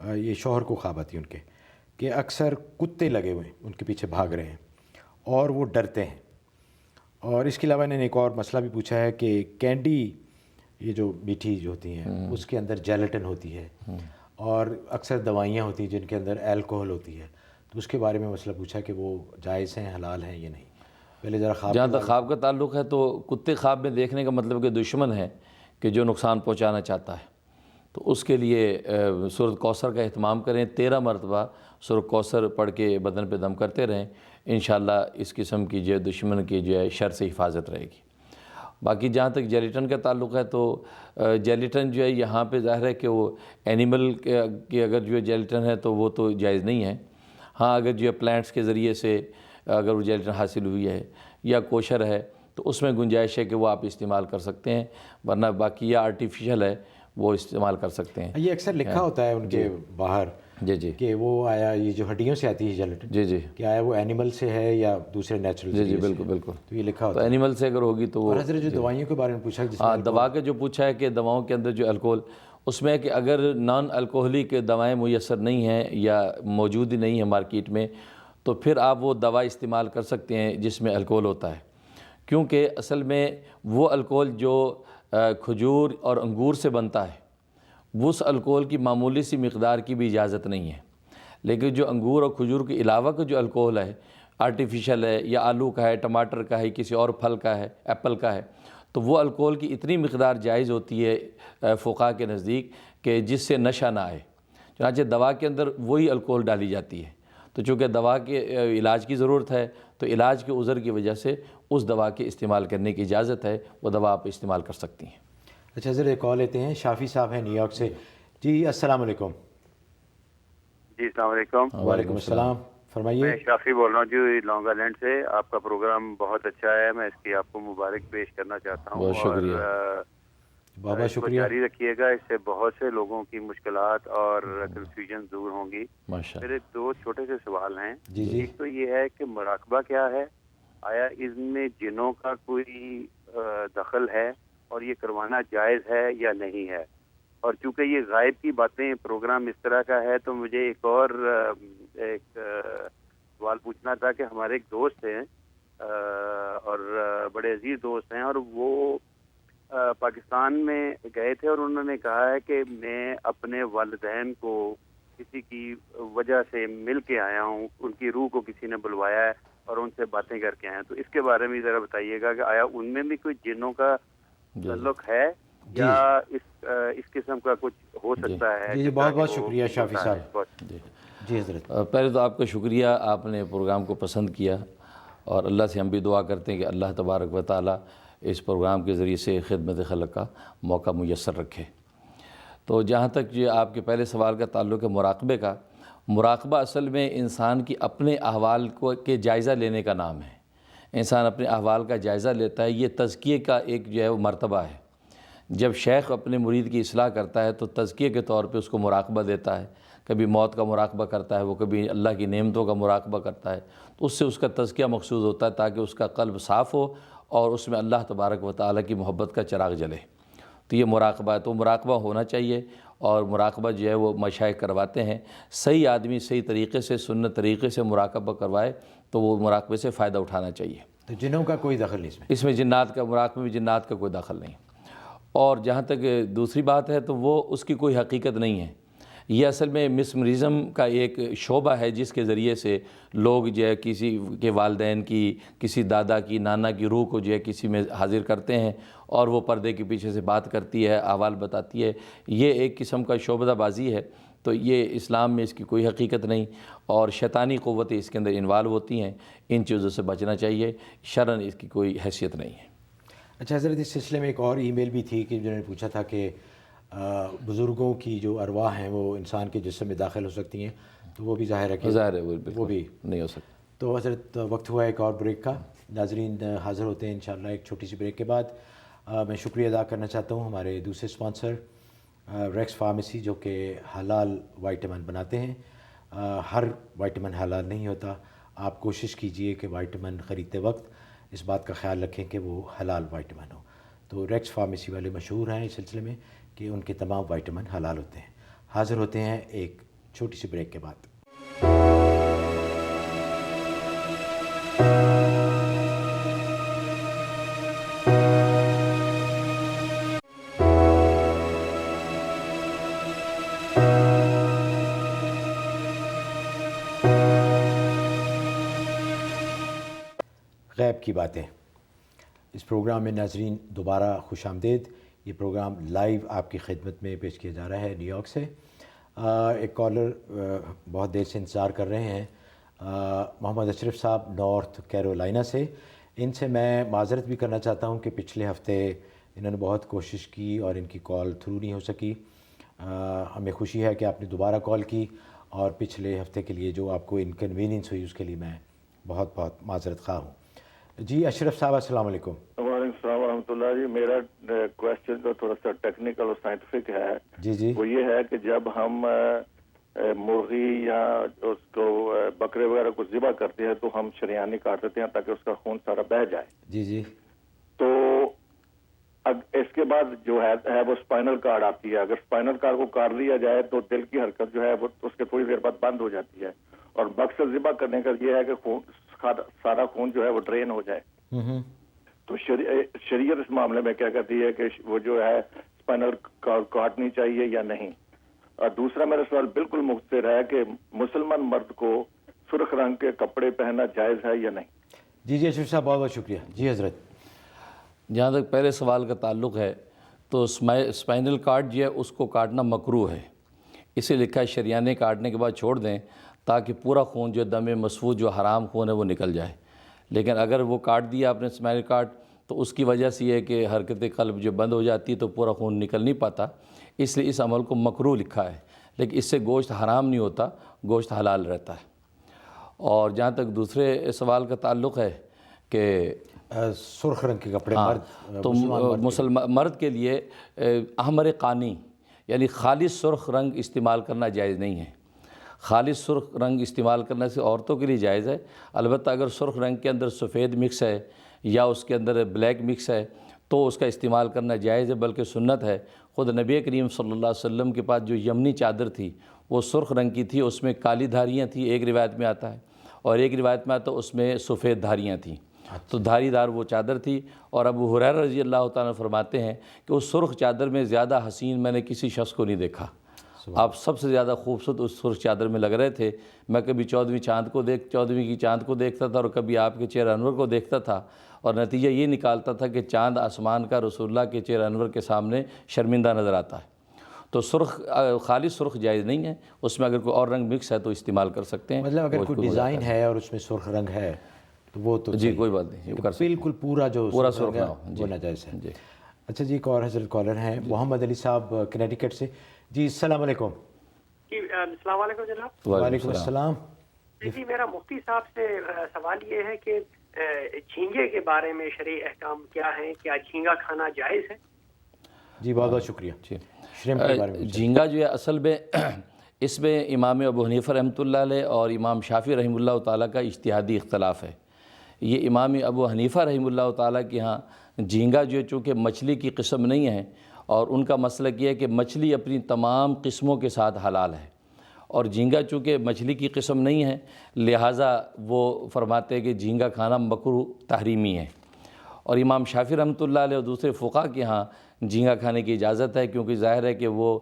یہ شوہر کو خواب آتی ہے ان کے کہ اکثر کتے لگے ہوئے ہیں ان کے پیچھے بھاگ رہے ہیں اور وہ ڈرتے ہیں. اور اس کے علاوہ انہوں نے ایک اور مسئلہ بھی پوچھا ہے کہ کینڈی یہ جو میٹھی جو ہوتی ہیں اس کے اندر جیلیٹن ہوتی ہے اور اکثر دوائیاں ہوتی ہیں جن کے اندر الکوہل ہوتی ہے، تو اس کے بارے میں مسئلہ پوچھا کہ وہ جائز ہیں، حلال ہیں یا نہیں. پہلے ذرا خواب جہاں تک خواب کا تعلق ہے تو کتے خواب میں دیکھنے کا مطلب کہ دشمن ہے کہ جو نقصان پہنچانا چاہتا ہے، تو اس کے لیے سورۃ کوثر کا اہتمام کریں. 13 مرتبہ سورۃ کوثر پڑھ کے بدن پہ دم کرتے رہیں، انشاءاللہ اس قسم کی جو ہے دشمن کی جو ہے شر سے حفاظت رہے گی. باقی جہاں تک جیلیٹن کا تعلق ہے تو جیلیٹن جو ہے یہاں پہ ظاہر ہے کہ وہ اینیمل کی اگر جو ہے جیلیٹن ہے تو وہ تو جائز نہیں ہے. ہاں اگر جو ہے پلانٹس کے ذریعے سے اگر وہ جیلیٹن حاصل ہوئی ہے یا کوشر ہے تو اس میں گنجائش ہے کہ وہ آپ استعمال کر سکتے ہیں، ورنہ باقی یا آرٹیفیشل ہے وہ استعمال کر سکتے ہیں. یہ اکثر لکھا ہوتا ہے ان کے باہر جی کہ وہ آیا یہ جو ہڈیوں سے آتی ہے جیلیٹن، جی کہ آیا وہ اینیمل سے ہے یا دوسرے نیچرل جی بالکل. تو یہ لکھا تو ہوتا ہے. اینیمل سے اگر ہوگی تو وہ اور حضرت جو دوائیوں کے بارے میں پوچھا جس میں دوا کا جو پوچھا ہے کہ دواؤں کے اندر جو الکوہل، اس میں کہ اگر نان الکوہلک دوائیں میسر نہیں ہیں یا موجود ہی نہیں ہیں مارکیٹ میں تو پھر آپ وہ دوا استعمال کر سکتے ہیں جس میں الکوہل ہوتا ہے، کیونکہ اصل میں وہ الکوہل جو کھجور اور انگور سے بنتا ہے اس الکوہل کی معمولی سی مقدار کی بھی اجازت نہیں ہے. لیکن جو انگور اور کھجور کے علاوہ کا جو الکوہل ہے، آرٹیفیشل ہے یا آلو کا ہے، ٹماٹر کا ہے، کسی اور پھل کا ہے، ایپل کا ہے، تو وہ الکوہل کی اتنی مقدار جائز ہوتی ہے فقہا کے نزدیک کہ جس سے نشہ نہ آئے. چنانچہ دوا کے اندر وہی الکوہل ڈالی جاتی ہے، تو چونکہ دوا کے علاج کی ضرورت ہے تو علاج کے عذر کی وجہ سے اس دوا کے استعمال کرنے کی اجازت ہے، وہ دوا آپ استعمال کر سکتی ہیں. اچھا حضرت ایک کال لیتے ہیں. شافی صاحب ہیں نیو یارک سے. جی السلام علیکم. جی السلام علیکم. وعلیکم السلام، فرمائیے. میں شافی بول رہا ہوں جی لانگ آئیلینڈ سے. آپ کا پروگرام بہت اچھا ہے، میں اس کی آپ کو مبارک پیش کرنا چاہتا ہوں. بہت شکریہ. بابا اس کو شکریہ. جاری رکھیے گا، اس سے بہت سے لوگوں کی مشکلات اور کنفیوژن دور ہوں گی. ماشاءاللہ. میرے 2 چھوٹے سے سوال ہیں. جی ایک تو یہ ہے کہ مراقبہ کیا ہے، آیا اس میں جنوں کا کوئی دخل ہے اور یہ کروانا جائز ہے یا نہیں ہے؟ اور چونکہ یہ غائب کی باتیں پروگرام اس طرح کا ہے تو مجھے ایک اور سوال پوچھنا تھا کہ ہمارے ایک دوست ہیں اور بڑے عزیز دوست ہیں، اور وہ پاکستان میں گئے تھے اور انہوں نے کہا ہے کہ میں اپنے والدین کو کسی کی وجہ سے مل کے آیا ہوں، ان کی روح کو کسی نے بلوایا ہے اور ان سے باتیں کر کے آئے ہیں. تو اس کے بارے میں ذرا بتائیے گا کہ آیا ان میں بھی کوئی جنوں کا تعلق ہے یا اس قسم کا کچھ ہو سکتا ہے؟ جی بہت بہت شکریہ شافی صاحب. جی حضرت. پہلے تو آپ کا شکریہ، آپ نے پروگرام کو پسند کیا، اور اللہ سے ہم بھی دعا کرتے ہیں کہ اللہ تبارک و تعالیٰ اس پروگرام کے ذریعے سے خدمت خلق کا موقع میسر رکھے. تو جہاں تک یہ آپ کے پہلے سوال کا تعلق ہے مراقبے کا، مراقبہ اصل میں انسان کی اپنے احوال کے جائزہ لینے کا نام ہے. انسان اپنے احوال کا جائزہ لیتا ہے، یہ تزکیے کا ایک جو ہے وہ مرتبہ ہے. جب شیخ اپنے مرید کی اصلاح کرتا ہے تو تزکیے کے طور پہ اس کو مراقبہ دیتا ہے. کبھی موت کا مراقبہ کرتا ہے، وہ کبھی اللہ کی نعمتوں کا مراقبہ کرتا ہے، تو اس سے اس کا تزکیہ مقصود ہوتا ہے تاکہ اس کا قلب صاف ہو اور اس میں اللہ تبارک و تعالیٰ کی محبت کا چراغ جلے. تو یہ مراقبہ ہے، تو مراقبہ ہونا چاہیے. اور مراقبہ جو ہے وہ مشائخ کرواتے ہیں. صحیح آدمی صحیح طریقے سے سنت طریقے سے مراقبہ کروائے تو وہ مراقبے سے فائدہ اٹھانا چاہیے. تو جنوں کا کوئی دخل نہیں اس میں جنات کا مراقبے میں جنات کا کوئی دخل نہیں. اور جہاں تک دوسری بات ہے تو وہ اس کی کوئی حقیقت نہیں ہے. یہ اصل میں مسمرزم کا ایک شعبہ ہے جس کے ذریعے سے لوگ جو ہے کسی کے والدین کی، کسی دادا کی، نانا کی روح کو جو ہے کسی میں حاضر کرتے ہیں اور وہ پردے کے پیچھے سے بات کرتی ہے، احوال بتاتی ہے. یہ ایک قسم کا شعبدہ بازی ہے. تو یہ اسلام میں اس کی کوئی حقیقت نہیں، اور شیطانی قوتیں اس کے اندر انوالو ہوتی ہیں. ان چیزوں سے بچنا چاہیے. شرعاً اس کی کوئی حیثیت نہیں ہے. اچھا حضرت، اس سلسلے میں ایک اور ای میل بھی تھی کہ جنہوں نے پوچھا تھا کہ بزرگوں کی جو ارواح ہیں وہ انسان کے جسم میں داخل ہو سکتی ہیں، تو وہ بھی ظاہر ہے کہ وہ بھی نہیں ہو سکتا. تو حضرت وقت ہوا ایک اور بریک کا. ناظرین حاضر ہوتے ہیں انشاءاللہ ایک چھوٹی سی بریک کے بعد. میں شکریہ ادا کرنا چاہتا ہوں ہمارے دوسرے اسپانسر ریکس فارمیسی، جو کہ حلال وائٹامن بناتے ہیں. ہر وائٹامن حلال نہیں ہوتا. آپ کوشش کیجئے کہ وائٹامن خریدتے وقت اس بات کا خیال رکھیں کہ وہ حلال وائٹامن ہو. تو ریکس فارمیسی والے مشہور ہیں اس سلسلے میں کہ ان کے تمام وائٹامن حلال ہوتے ہیں. حاضر ہوتے ہیں ایک چھوٹی سی بریک کے بعد۔ غیب کی باتیں، اس پروگرام میں ناظرین دوبارہ خوش آمدید۔ یہ پروگرام لائیو آپ کی خدمت میں پیش کیا جا رہا ہے نیو یارک سے۔ ایک کالر بہت دیر سے انتظار کر رہے ہیں، محمد اشرف صاحب نارتھ کیرولائنا سے۔ ان سے میں معذرت بھی کرنا چاہتا ہوں کہ پچھلے ہفتے انہوں نے بہت کوشش کی اور ان کی کال تھرو نہیں ہو سکی۔ ہمیں خوشی ہے کہ آپ نے دوبارہ کال کی، اور پچھلے ہفتے کے لیے جو آپ کو انکنوینئنس ہوئی اس کے لیے میں بہت بہت معذرت خواہ ہوں۔ جی اشرف صاحب السلام علیکم۔ وعلیکم السلام ورحمۃ اللہ جی، میرا کویشچن جو تھوڑا سا ٹیکنیکل اور سائنٹیفک ہے، جی وہ یہ ہے کہ جب ہم مرغی یا اس کو بکرے وغیرہ کو ذبح کرتے ہیں تو ہم شریانی کاٹ دیتے ہیں تاکہ اس کا خون سارا بہہ جائے۔ جی تو اس کے بعد جو ہے وہ اسپائنل کارڈ آتی ہے۔ اگر اسپائنل کارڈ کو کاٹ لیا جائے تو دل کی حرکت جو ہے وہ اس کے تھوڑی دیر بعد بند ہو جاتی ہے، اور مقصد ذبح کرنے کا یہ ہے کہ سارا خون جو ہے وہ ڈرین ہو جائے۔ تو شریعت اس معاملے میں کیا کہتی ہے کہ وہ جو ہے اسپائنل کارڈ کاٹنی چاہیے یا نہیں؟ اور دوسرا میرا سوال بالکل مختصر ہے کہ مسلمان مرد کو سرخ رنگ کے کپڑے پہننا جائز ہے یا نہیں؟ جی اشرف صاحب بہت بہت شکریہ۔ جی حضرت۔ جہاں تک پہلے سوال کا تعلق ہے تو اسپائنل کارڈ جو ہے اس کو کاٹنا مکروہ ہے، اسے لکھا ہے شریانے کاٹنے کے بعد چھوڑ دیں تاکہ پورا خون جو دم مسفوح جو حرام خون ہے وہ نکل جائے۔ لیکن اگر وہ کاٹ دیا آپ نے اسپائنل کارڈ تو اس کی وجہ سے یہ ہے کہ حرکت قلب جو بند ہو جاتی ہے تو پورا خون نکل نہیں پاتا، اس لیے اس عمل کو مکروہ لکھا ہے، لیکن اس سے گوشت حرام نہیں ہوتا، گوشت حلال رہتا ہے۔ اور جہاں تک دوسرے سوال کا تعلق ہے کہ سرخ رنگ کے کپڑے تو مرد کے لیے احمر قانی یعنی خالص سرخ رنگ استعمال کرنا جائز نہیں ہے۔ خالص سرخ رنگ استعمال کرنے سے عورتوں کے لیے جائز ہے، البتہ اگر سرخ رنگ کے اندر سفید مکس ہے یا اس کے اندر بلیک مکس ہے تو اس کا استعمال کرنا جائز ہے، بلکہ سنت ہے۔ خود نبی کریم صلی اللہ علیہ وسلم کے پاس جو یمنی چادر تھی وہ سرخ رنگ کی تھی، اس میں کالی دھاریاں تھیں، ایک روایت میں آتا ہے، اور ایک روایت میں آتا ہے اس میں سفید دھاریاں تھیں، تو دھاری دار وہ چادر تھی۔ اور ابو ہریرہ رضی اللہ تعالیٰ فرماتے ہیں کہ اس سرخ چادر میں زیادہ حسین میں نے کسی شخص کو نہیں دیکھا، آپ سب سے زیادہ خوبصورت اس سرخ چادر میں لگ رہے تھے۔ میں کبھی 14ویں کی چاند کو دیکھتا تھا اور کبھی آپ کے چہرہ انور کو دیکھتا تھا، اور نتیجہ یہ نکالتا تھا کہ چاند آسمان کا رسول اللہ کے چہرہ انور کے سامنے شرمندہ نظر آتا ہے۔ تو خالص سرخ جائز نہیں ہے، اس میں اگر کوئی اور رنگ مکس ہے تو استعمال کر سکتے ہیں۔ مطلب اگر کوئی ڈیزائن ہے اور اس میں سرخ رنگ ہے تو وہ تو جی کوئی بات نہیں، بالکل پورا سرخ نہ ہو وہ ناجائز ہے۔ اچھا جی، ایک اور حضرت کالر ہیں محمد علی صاحب کنیٹیکٹ سے۔ جی السلام علیکم۔ جی السلام علیکم جناب۔ وعلیکم السلام۔ جی میرا مفتی صاحب سے سوال یہ ہے کہ جھینگے کے بارے میں شرعی احکام کیا ہیں؟ کیا جھینگا کھانا جائز ہے؟ جی بہت بہت شکریہ۔ شرمپ کے بارے میں جھینگا جو ہے اصل میں اس میں امام ابو حنیفہ رحمۃ اللہ علیہ اور امام شافعی رحمہ اللہ تعالیٰ کا اجتہادی اختلاف ہے۔ یہ امام ابو حنیفہ رحمہ اللہ تعالیٰ کے ہاں جھینگا جو ہے چونکہ مچھلی کی قسم نہیں ہے، اور ان کا مسلک یہ ہے کہ مچھلی اپنی تمام قسموں کے ساتھ حلال ہے، اور جھینگا چونکہ مچھلی کی قسم نہیں ہے لہٰذا وہ فرماتے ہیں کہ جھینگا کھانا مکروہ تحریمی ہے۔ اور امام شافعی رحمۃ اللہ علیہ اور دوسرے فقہاء کے ہاں جھینگا کھانے کی اجازت ہے، کیونکہ ظاہر ہے کہ وہ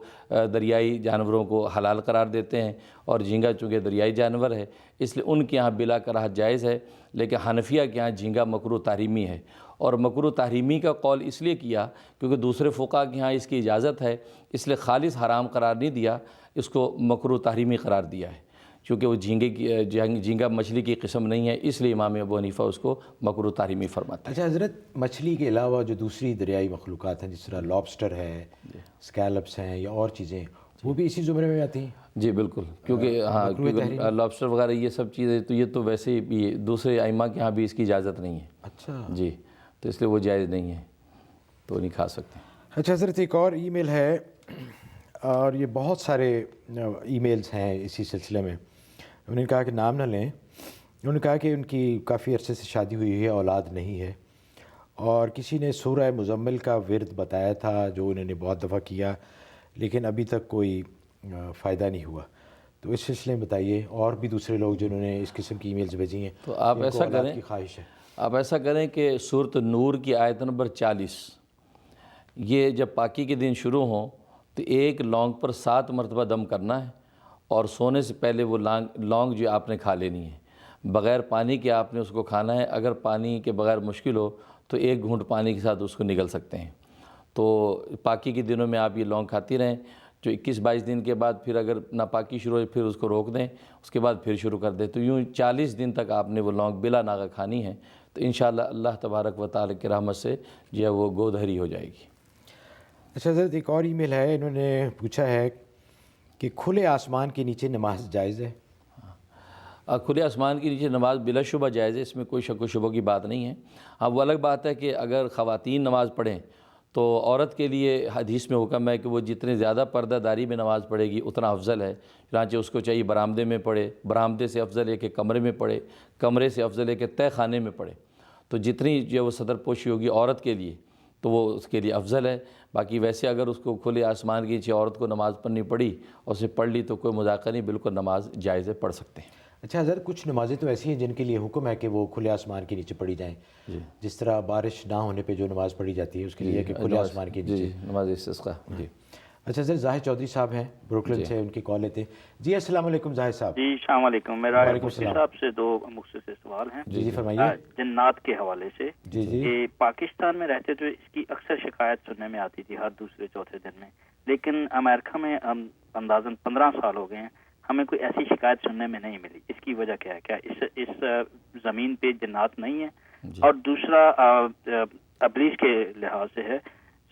دریائی جانوروں کو حلال قرار دیتے ہیں، اور جھینگا چونکہ دریائی جانور ہے اس لیے ان کے ہاں بلا کراہت جائز ہے، لیکن حنفیہ کے ہاں جھینگا مکروہ تحریمی ہے۔ اور مکروہ تحریمی کا قول اس لیے کیا کیونکہ دوسرے فقہاء کے ہاں اس کی اجازت ہے، اس لیے خالص حرام قرار نہیں دیا، اس کو مکروہ تحریمی قرار دیا ہے، چونکہ وہ جھینگا مچھلی کی قسم نہیں ہے، اس لیے امام ابو حنیفہ اس کو مکروہ تحریمی فرماتے ہیں۔ اچھا حضرت، مچھلی کے علاوہ جو دوسری دریائی مخلوقات ہیں جس طرح لابسٹر ہے، اسکیلپس ہیں یا اور چیزیں، وہ بھی اسی زمرے میں آتی ہیں؟ جی بالکل، کیونکہ لابسٹر وغیرہ یہ سب چیزیں تو یہ تو ویسے بھی دوسرے ائمہ کے ہاں بھی اس کی اجازت نہیں ہے۔ اچھا جی، تو اس لیے وہ جائز نہیں ہے، تو نہیں کھا سکتے۔ اچھا حضرت، ایک اور ای میل ہے، اور یہ بہت سارے ای میلز ہیں اسی سلسلے میں۔ انہوں نے کہا کہ نام نہ لیں، انہوں نے کہا کہ ان کی کافی عرصے سے شادی ہوئی ہے، اولاد نہیں ہے، اور کسی نے سورہ مزمل کا ورد بتایا تھا جو انہوں نے بہت دفعہ کیا لیکن ابھی تک کوئی فائدہ نہیں ہوا۔ تو اس سلسلے میں بتائیے، اور بھی دوسرے لوگ جنہوں نے اس قسم کی ای میلز بھیجی ہیں تو آپ جن کو ایسا اولاد کریں، کی خواہش ہے. آپ ایسا کریں کہ سورۃ نور کی آیت نمبر 40، یہ جب پاکی کے دن شروع ہوں تو ایک لونگ پر 7 مرتبہ دم کرنا ہے، اور سونے سے پہلے وہ لونگ جو آپ نے کھا لینی ہے، بغیر پانی کے آپ نے اس کو کھانا ہے. اگر پانی کے بغیر مشکل ہو تو 1 گھونٹ پانی کے ساتھ اس کو نگل سکتے ہیں. تو پاکی کے دنوں میں آپ یہ لونگ کھاتی رہیں. جو 21-22 دن کے بعد پھر اگر ناپاکی شروع ہو پھر اس کو روک دیں، اس کے بعد پھر شروع کر دیں. تو یوں 40 دن تک آپ نے وہ لونگ بلا ناغہ کھانی ہے. تو انشاءاللہ اللہ تبارک و تعالی کی رحمت سے جو ہے وہ گودہری ہو جائے گی. اچھا حضرت، ایک اور ای میل ہے، انہوں نے پوچھا ہے کہ کھلے آسمان کے نیچے نماز جائز ہے؟ کھلے آسمان کے نیچے نماز بلا شبہ جائز ہے، اس میں کوئی شک و شبہ کی بات نہیں ہے. ہاں وہ الگ بات ہے کہ اگر خواتین نماز پڑھیں تو عورت کے لیے حدیث میں حکم ہے کہ وہ جتنے زیادہ پردہ داری میں نماز پڑھے گی اتنا افضل ہے. چنانچہ اس کو چاہیے برآمدے میں پڑھے، برآمدے سے افضل ہے کہ کمرے میں پڑھے، کمرے سے افضل ہے کہ تہہ خانے میں پڑھے. تو جتنی جو وہ صدر پوشی ہوگی عورت کے لیے تو وہ اس کے لیے افضل ہے. باقی ویسے اگر اس کو کھلے آسمان کے نیچے عورت کو نماز پڑھنی پڑی اور اسے پڑھ لی تو کوئی مذاکرہ نہیں، بالکل نماز جائز ہے، پڑھ سکتے ہیں. اچھا حضرت، کچھ نمازیں تو ایسی ہیں جن کے لیے حکم ہے کہ وہ کھلے آسمان کے نیچے پڑھی جائیں. جس طرح بارش نہ ہونے پہ جو نماز پڑھی جاتی ہے اس کے لیے کہ کھلے آسمان کے نیچے. نماز استسقاء. جی اچھا سر، ظاہر چودھری صاحب ہیں بروکلن سے، ان کی کال لیتے ہیں. جی السلام علیکم ظاہر صاحب. جی السلام علیکم. میرا وعلیکم مفتی السلام. صاحب سے 2 مختصر سوال ہیں. جی فرمائیے. جنات کے حوالے سے. جی جی. کہ پاکستان میں رہتے تو اس کی اکثر شکایت سننے میں آتی تھی ہر دوسرے چوتھے دن میں، لیکن امریکہ میں اندازاً 15 سال ہو گئے ہیں، ہمیں کوئی ایسی شکایت سننے میں نہیں ملی. اس کی وجہ کیا ہے؟ کیا اس زمین پہ جنات نہیں ہیں؟ اور دوسرا ابلیس کے لحاظ سے ہے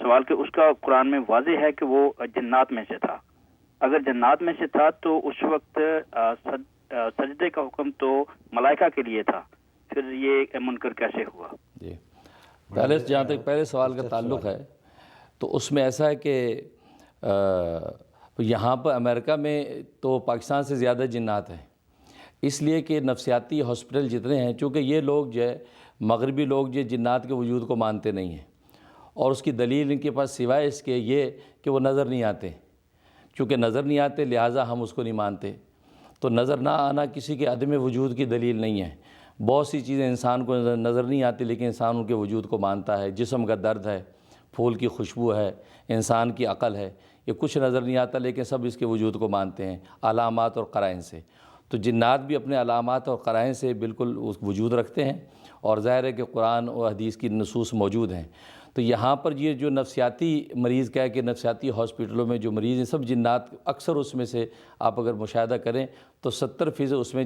سوال کہ اس کا قرآن میں واضح ہے کہ وہ جنات میں سے تھا. اگر جنات میں سے تھا تو اس وقت سجدے کا حکم تو ملائکہ کے لیے تھا، پھر یہ منکر کیسے ہوا؟ جی پہلے جہاں تک پہلے سوال کا تعلق ہے تو اس میں ایسا ہے کہ یہاں پر امریکہ میں تو پاکستان سے زیادہ جنات ہیں، اس لیے کہ نفسیاتی ہاسپٹل جتنے ہیں، چونکہ یہ لوگ جو ہے مغربی لوگ جو جنات کے وجود کو مانتے نہیں ہیں، اور اس کی دلیل ان کے پاس سوائے اس کے یہ کہ وہ نظر نہیں آتے. چونکہ نظر نہیں آتے لہٰذا ہم اس کو نہیں مانتے. تو نظر نہ آنا کسی کے عدم وجود کی دلیل نہیں ہے. بہت سی چیزیں انسان کو نظر نہیں آتی لیکن انسان ان کے وجود کو مانتا ہے. جسم کا درد ہے، پھول کی خوشبو ہے، انسان کی عقل ہے، یہ کچھ نظر نہیں آتا لیکن سب اس کے وجود کو مانتے ہیں علامات اور قرائن سے. تو جنات بھی اپنے علامات اور قرائن سے بالکل اس وجود رکھتے ہیں، اور ظاہر ہے کہ قرآن و حدیث کی نصوص موجود ہیں. تو یہاں پر یہ جو نفسیاتی مریض کہہ کہ نفسیاتی ہاسپٹلوں میں جو مریض ہیں سب جنات، اکثر اس میں سے آپ اگر مشاہدہ کریں تو 70% اس میں